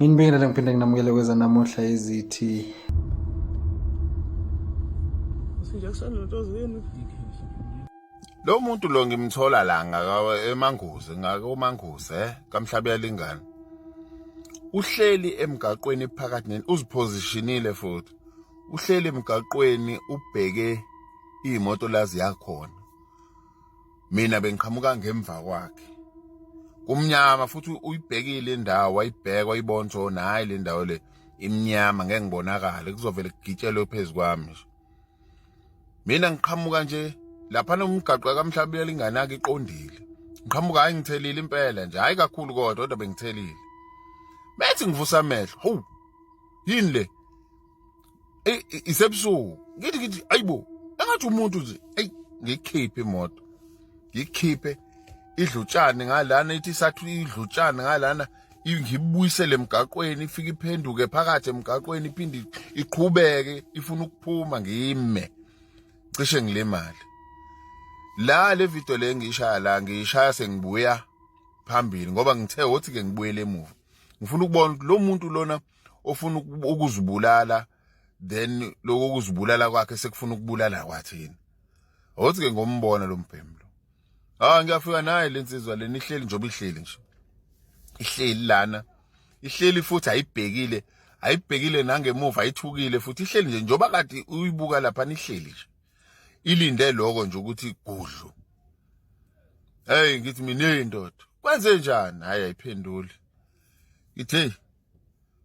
Nginibingelela ngiphinde nginamukele kweza namuhla izithi Lo muntu lo ngimthola la eManguze ngakoManguze kaMhlabeyalingana. Uhleli emgaqweni phakathi uzipositionile futhi. Uhleli emgaqweni ubheke imoto lazi yakhona. Mina bengiqhamuka ngemva kwakhe. Kumnyama futhi uyibhekile indawo wayibheka wayibona ukuthi hayi le ndawo le imnyama ngeke ngibonakale kuzovela kugitshelwe phezukwami. Mina ngiqhamuka nje lapha nomgaqo kaMhlabeyalingana iqondile. Ngiqhamuka hayi ngithelile impela nje hayi kakhulu kodwa bengithelile. Bethi ngivusa amehlo, hawu. Yini le? Isebusuku. Ngithi ayibo, engathi umuntu nje, ngikhiphe imoto. Ngikhiphe idlutshane ngalana ithi sathu idlutshane ngalana ngibuyisele emgaqweni ifike iphenduke phakathi emgaqweni iphinde iqhubeke ifuna ukuphuma ngime. Cishe ngilemali. La le video le ngishaya la ngishaya sengibuya phambili ngoba ngithe uthi ke ngibuyele emuva. Ngifuna ukubona lo muntu lona ofuna ukuzibulala then lokho ukuzibulala kwakhe sekufuna ukubulala kwathini. Uthi ke ngombona lo mbhemlo. Ngiyafika naye lensizwa leni ihleli njobe ihleli nje. Ihleli lana. Ihleli futhi ayibhekile nangemuva ayithukile futhi ihleli nje njoba kade uyibuka lapha nihleli nje. Ilinde lokho nje ukuthi gudlu. Ngithi mina indoda. Kwenze njani? Hayi ayiphenduli. Ithi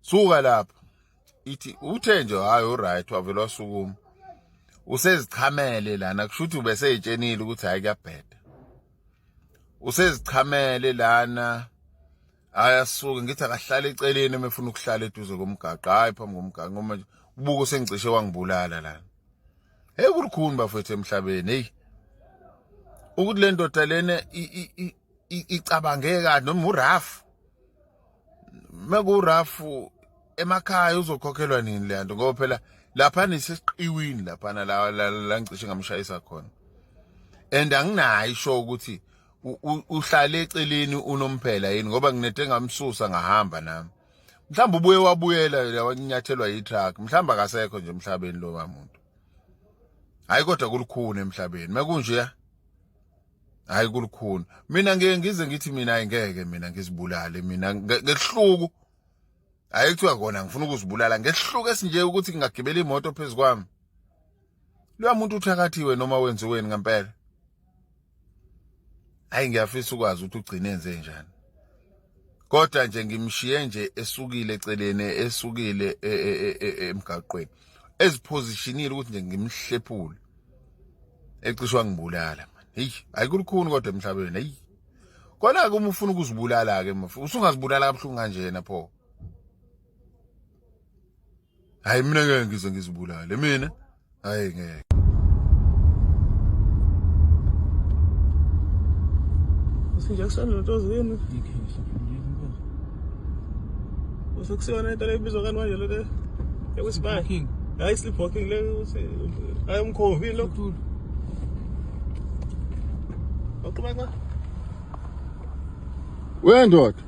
suka lapha. Ithi uthe nje hayi alright wavela wasukuma. Usezichamele lana kusho ukuthi ubeseyitshenile ukuthi hayi kuyabheda. Usezichamele lana ayasuka ngithi akahlala eceleni emefuna ukuhlala eduze komgaqo hayi phambi komgaqo ngoba nje ubuko sengicishe wangibulala lana. Kulukhuni bafethu emhlabeni ukuthi le ndoda lena icabangeka noma uRafu mekurafu emakhaya uzokhokhelwa nini le nto ngoba phela lapha nisesiqiwini lapha la ngicishe ngamshayisa khona and anginayo isho ukuthi uhlale eceleni unomphela yini ngoba nginete ngamsusa ngahamba nami mhlawumbe ubuye wabuyela yawayinyathelwa yitruck mhlawumbe akasekho nje emhlabeni lo muntu. Hayi kodwa kulukhuni emhlabeni mekunje hayi kulukhuni mina ngeke ngize ngithi mina ngeke mina ngizibulale mina ngehluku hayi kuthiwa kona ngifuna ukuzibulala ngehluku esinje ukuthi ngingagibela imoto phezukwami lo muntu uthakathiwe noma wenziweni ngempela. Hayi ngiyafisa ukwazi ukuthi ugcine enze njani kodwa nje ngimshiye nje esukile eceleni esukile emgaqweni ezipositionile ukuthi nje ngimhlephule ecishwa ngibulala man. Ayikulukhuni kodwa emhlabeni kona ke uma ufuna ukuzibulala ke usungazibulala kabuhlungu kanjena pho. Hayi mina ngeke ngize ngizibulale mina hayi ngeke. Usinjakusana nontozini. Usekusiyona into lebizwa kanjalo le le. Ekusibani. Hayi sleepwalking le hayi umkhovi lo. Wendoda